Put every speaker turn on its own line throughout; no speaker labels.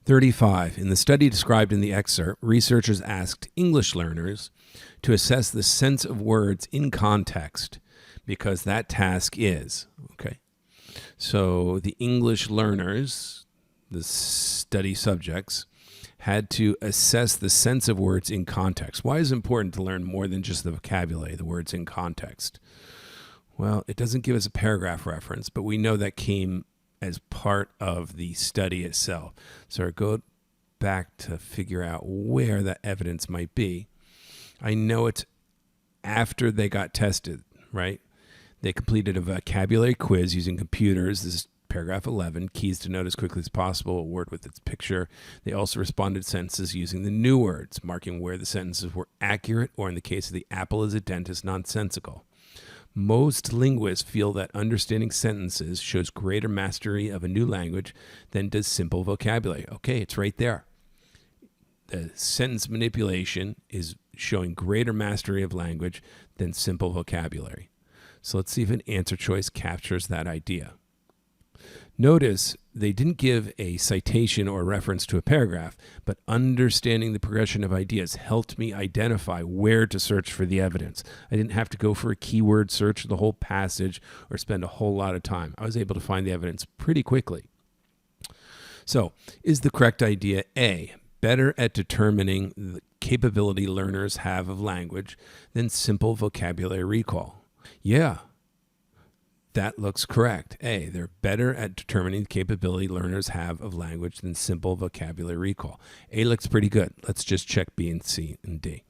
35. In the study described in the excerpt, researchers asked English learners to assess the sense of words in context because that task is, okay. So the English learners, the study subjects, had to assess the sense of words in context. Why is it important to learn more than just the vocabulary, the words in context? Well, it doesn't give us a paragraph reference, but we know that came as part of the study itself. So I go back to figure out where that evidence might be. I know it's after they got tested, right? They completed a vocabulary quiz using computers. This is paragraph 11, keys to note as quickly as possible, a word with its picture. They also responded to sentences using the new words, marking where the sentences were accurate, or in the case of the apple is a dentist, nonsensical. Most linguists feel that understanding sentences shows greater mastery of a new language than does simple vocabulary. Okay, it's right there. The sentence manipulation is showing greater mastery of language than simple vocabulary. So let's see if an answer choice captures that idea. Notice they didn't give a citation or reference to a paragraph, but understanding the progression of ideas helped me identify where to search for the evidence. I didn't have to go for a keyword search of the whole passage or spend a whole lot of time. I was able to find the evidence pretty quickly. So, is the correct idea A, better at determining the capability learners have of language than simple vocabulary recall? Yeah. That looks correct. A, they're better at determining the capability learners have of language than simple vocabulary recall. A looks pretty good. Let's just check B and C and D.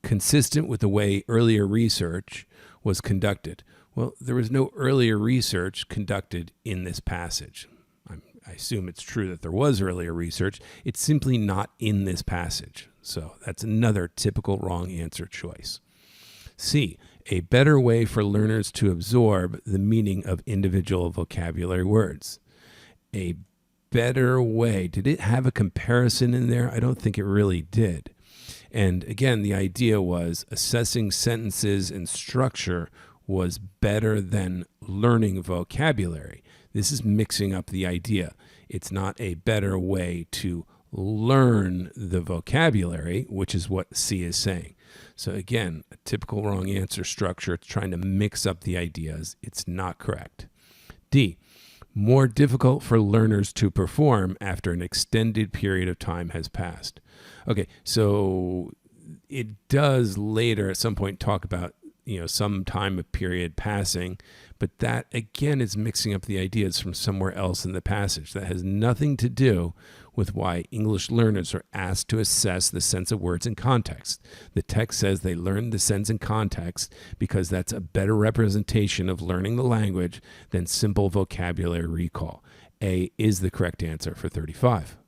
Consistent with the way earlier research was conducted. Well, there was no earlier research conducted in this passage. I assume it's true that there was earlier research. It's simply not in this passage. So that's another typical wrong answer choice. C, a better way for learners to absorb the meaning of individual vocabulary words. A better way. Did it have a comparison in there? I don't think it really did. And again, the idea was assessing sentences and structure was better than learning vocabulary. This is mixing up the idea. It's not a better way to learn the vocabulary, which is what C is saying. So again, a typical wrong answer structure. It's trying to mix up the ideas. It's not correct. D, more difficult for learners to perform after an extended period of time has passed. Okay, so it does later at some point talk about, some time of period passing, but that again is mixing up the ideas from somewhere else in the passage. That has nothing to do with why English learners are asked to assess the sense of words in context. The text says they learn the sense in context because that's a better representation of learning the language than simple vocabulary recall. A is the correct answer for 35.